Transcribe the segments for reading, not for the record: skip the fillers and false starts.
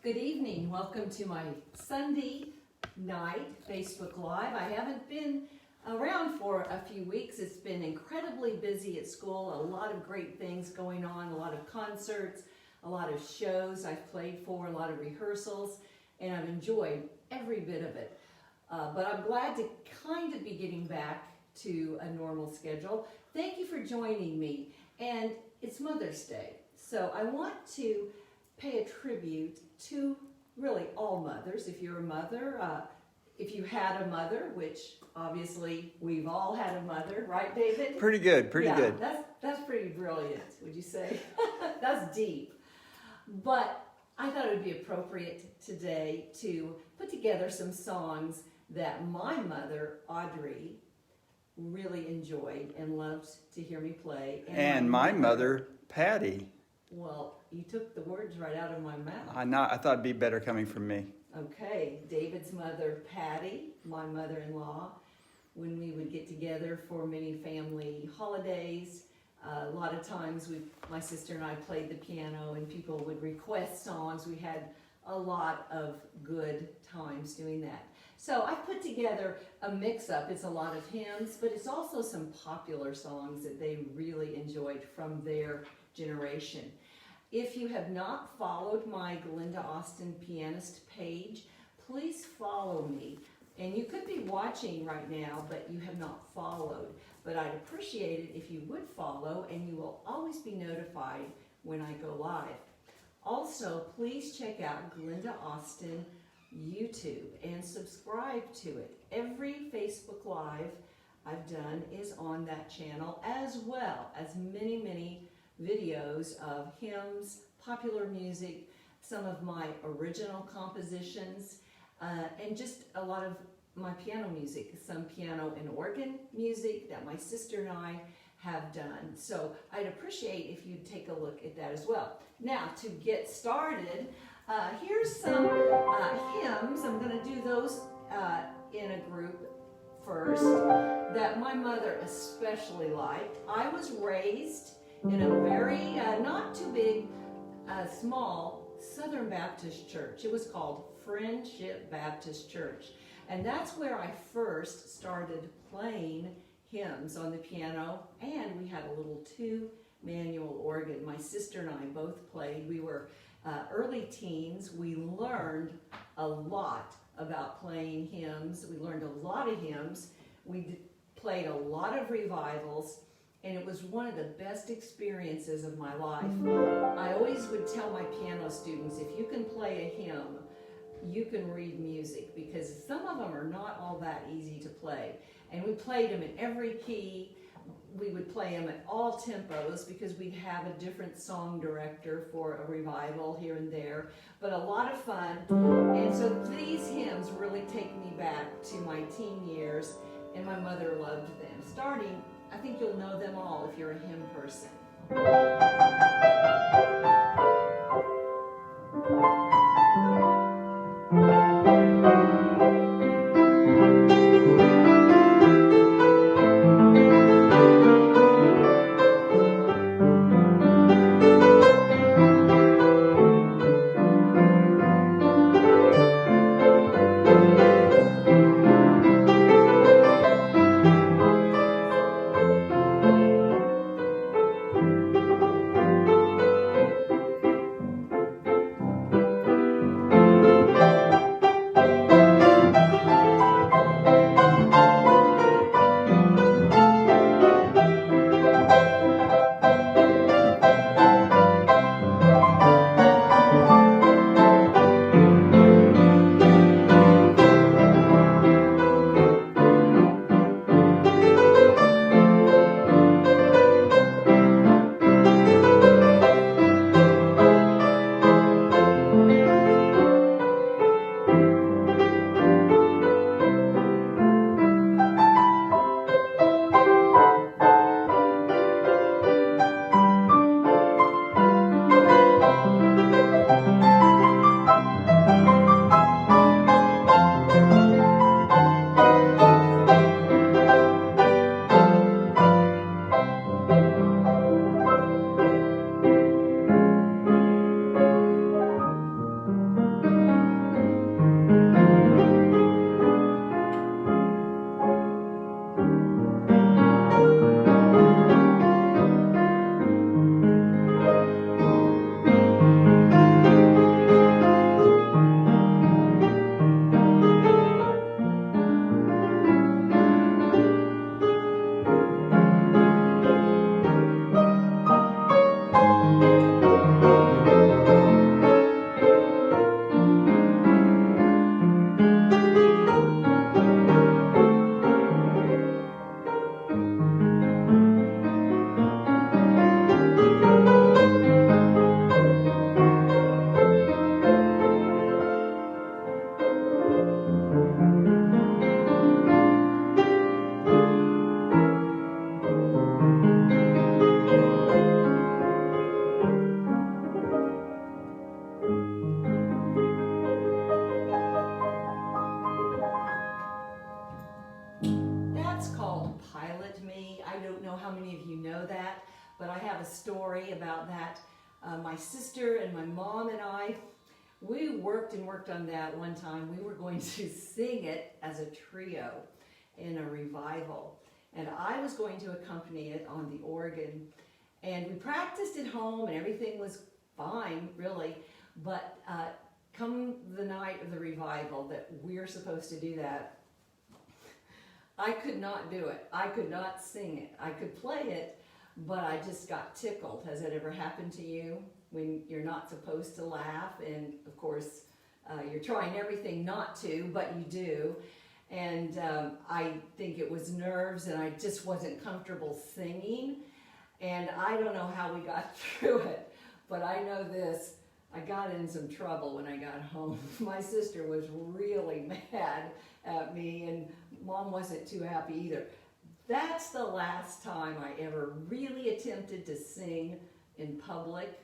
Good evening. Welcome to my Sunday night Facebook Live. I haven't been around for a few weeks. It's been incredibly busy at school, a lot of great things going on, a lot of concerts, a lot of shows I've played for, a lot of rehearsals, and I've enjoyed every bit of it. But I'm glad to kind of be getting back to a normal schedule. Thank you for joining me. And it's Mother's Day, so I want to pay a tribute to really all mothers. If you're a mother, if you had a mother, which obviously we've all had a mother, right, David? Pretty good, pretty good. That's pretty brilliant, would you say? That's deep. But I thought it would be appropriate today to put together some songs that my mother, Audrey, really enjoyed and loved to hear me play. And my mother, Patty. Well, you took the words right out of my mouth. I thought it'd be better coming from me. Okay, David's mother, Patty, my mother-in-law, when we would get together for many family holidays, a lot of times my sister and I played the piano and people would request songs. We had a lot of good times doing that. So I put together a mix-up. It's a lot of hymns, but it's also some popular songs that they really enjoyed from their generation. If you have not followed my Glenda Austin pianist page, please follow me. And you could be watching right now, but you have not followed. But I'd appreciate it if you would follow, and you will always be notified when I go live. Also, please check out Glenda Austin YouTube and subscribe to it. Every Facebook Live I've done is on that channel, as well as many videos of hymns, popular music, some of my original compositions, and just a lot of my piano music, some piano and organ music that my sister and I have done. So I'd appreciate if you'd take a look at that as well. Now, to get started, here's some hymns. I'm going to do those in a group first that my mother especially liked. I was raised in a very, not too big, small Southern Baptist church. It was called Friendship Baptist Church. And that's where I first started playing hymns on the piano, and we had a little two-manual organ. My sister and I both played. We were early teens. We learned a lot about playing hymns. We learned a lot of hymns. We played a lot of revivals, and it was one of the best experiences of my life. I always would tell my piano students, if you can play a hymn, you can read music, because some of them are not all that easy to play. And we played them in every key. We would play them at all tempos because we'd have a different song director for a revival here and there, but a lot of fun. And so these hymns really take me back to my teen years, and my mother loved them. Starting, I think you'll know them all if you're a hymn person. story about that. My sister and my mom and I, we worked on that one time. We were going to sing it as a trio in a revival. And I was going to accompany it on the organ. And we practiced at home and everything was fine, really. But come the night of the revival that we're supposed to do that, I could not do it. I could not sing it. I could play it, but I just got tickled. Has that ever happened to you when you're not supposed to laugh? And of course, you're trying everything not to, but you do. And I think it was nerves, and I just wasn't comfortable singing. And I don't know how we got through it, but I know this. I got in some trouble when I got home. My sister was really mad at me, and Mom wasn't too happy either. That's the last time I ever really attempted to sing in public.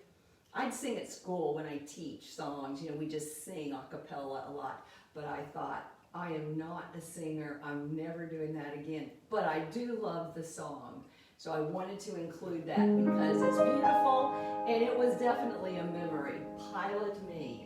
I'd sing at school when I teach songs. You know, we just sing a cappella a lot. But I thought, I am not a singer. I'm never doing that again. But I do love the song. So I wanted to include that because it's beautiful, and it was definitely a memory. Pilot Me.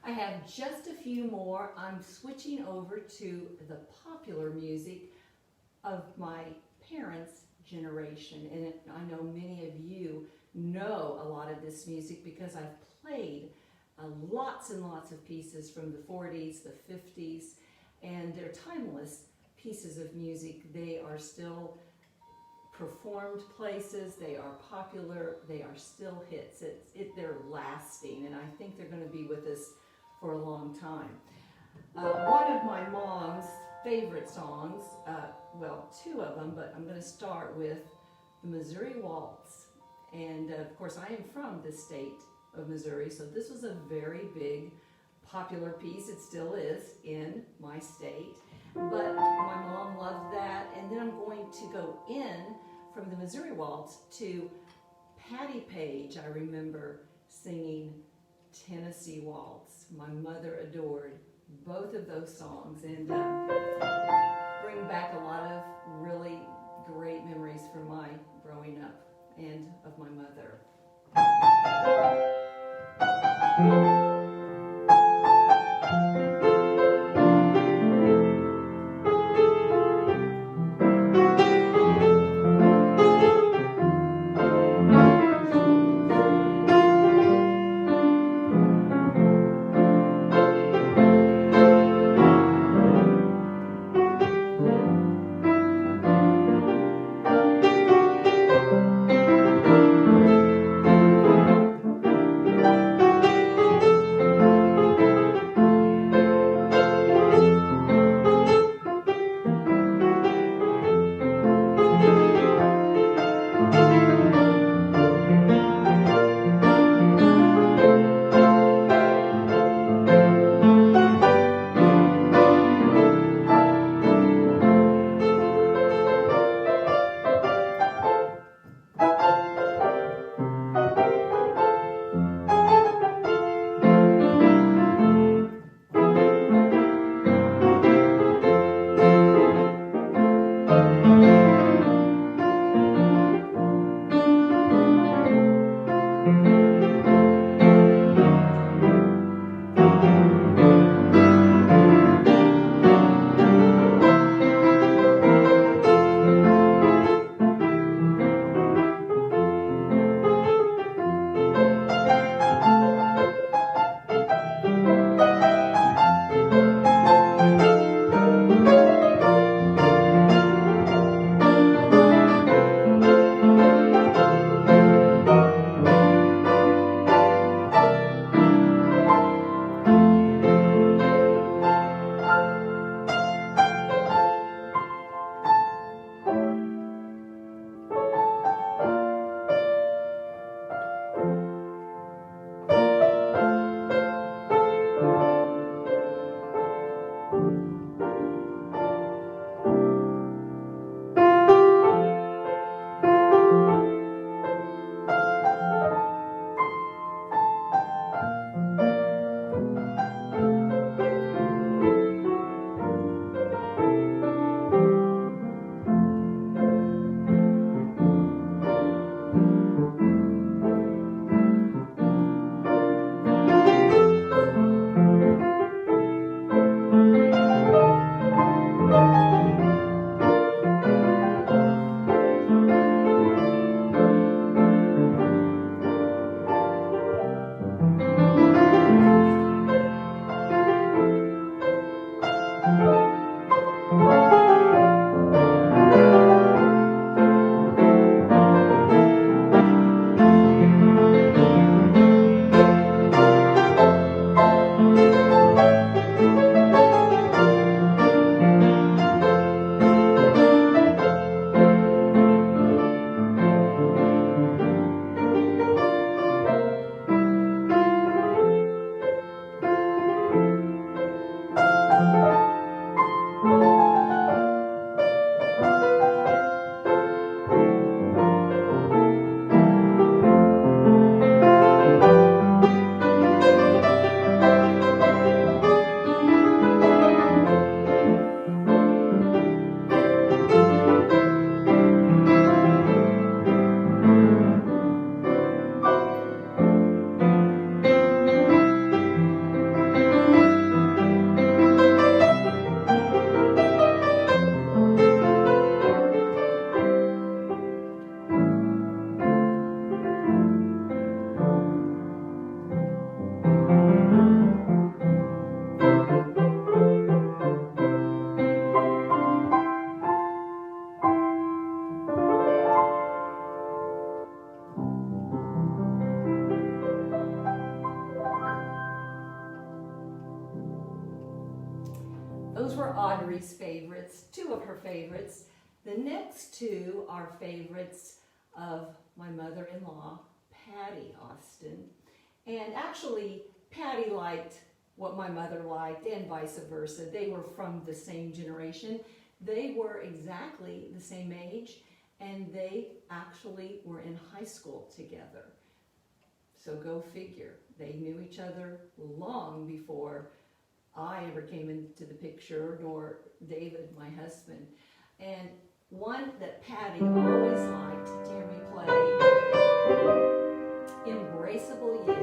I have just a few more. I'm switching over to the popular music of my parents' generation. And I know many of you know a lot of this music because I've played lots and lots of pieces from the 40s, the 50s, and they're timeless pieces of music. They are still performed places, they are popular, they are still hits. They're lasting, and I think they're going to be with us for a long time. One of my mom's favorite songs, well, two of them, but I'm going to start with the Missouri Waltz. And of course, I am from the state of Missouri, so this was a very big, popular piece. It still is in my state. But my mom loved that. And then I'm going to go in from the Missouri Waltz to Patti Page. I remember singing Tennessee Waltz. My mother adored both of those songs, and bring back a lot of really great memories from my growing up and of my mother. Those were Audrey's favorites, two of her favorites. The next two are favorites of my mother-in-law, Patty Austin. And actually, Patty liked what my mother liked and vice versa. They were from the same generation. They were exactly the same age, and they actually were in high school together. So go figure. They knew each other long before I ever came into the picture, nor David, my husband. And one that Patty always liked to hear me play, Embraceable You.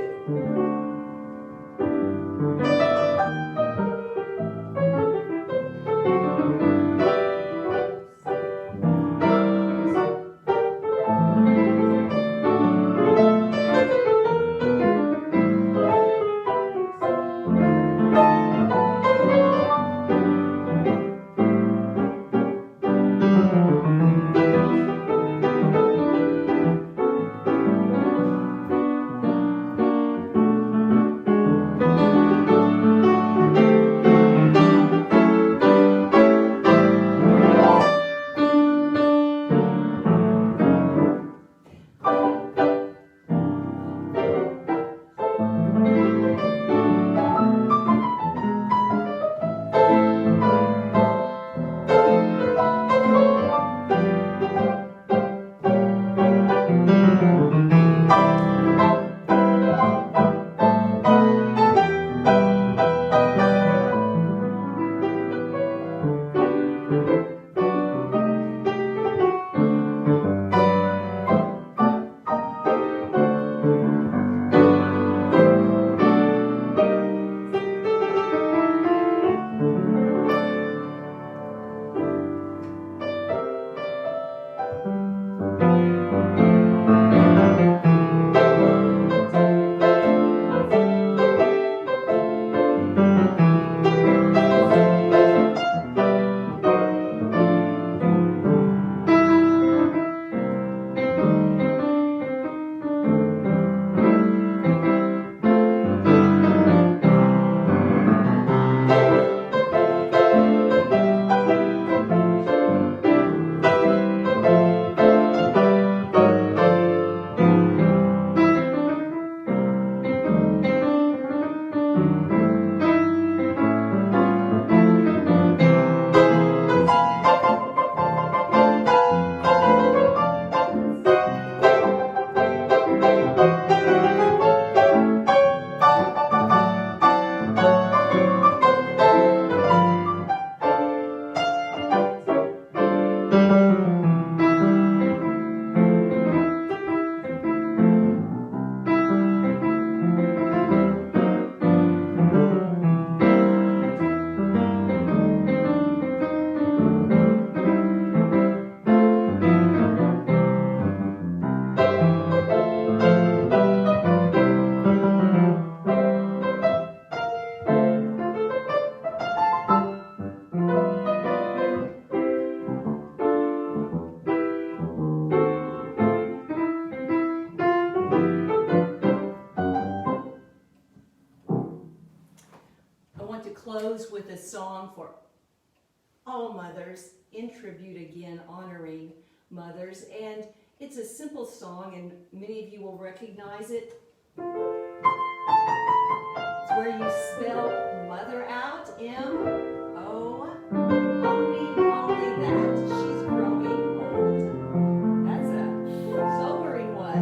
Close with a song for all mothers, in tribute again, honoring mothers. And it's a simple song, and many of you will recognize it. It's where you spell mother out, M-O, only that she's growing old. That's a sobering one.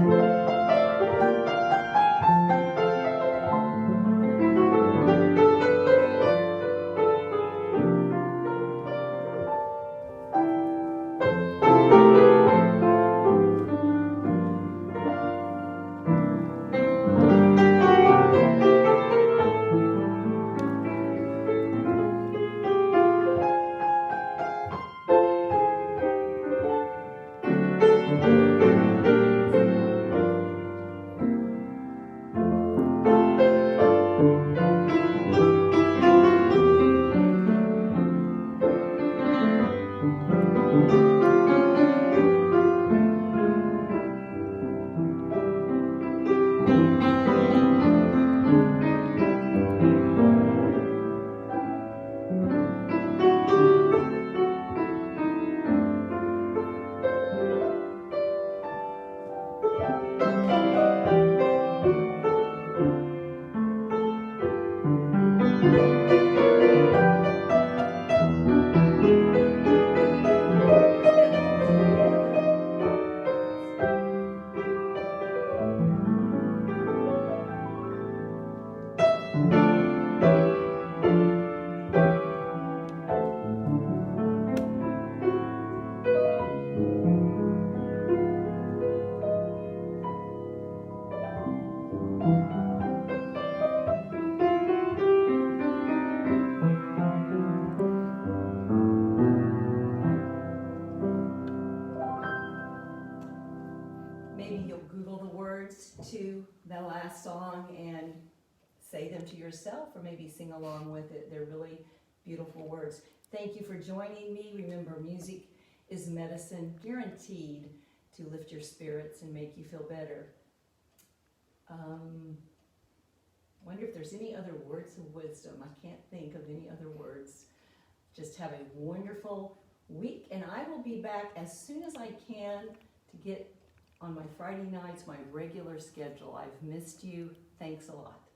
Maybe you'll Google the words to the last song and say them to yourself, or maybe sing along with it. They're really beautiful words. Thank you for joining me. Remember, music is medicine, guaranteed to lift your spirits and make you feel better. Wonder if there's any other words of wisdom. I can't think of any other words. Just have a wonderful week, and I will be back as soon as I can to get on my Friday nights, my regular schedule. I've missed you. Thanks a lot.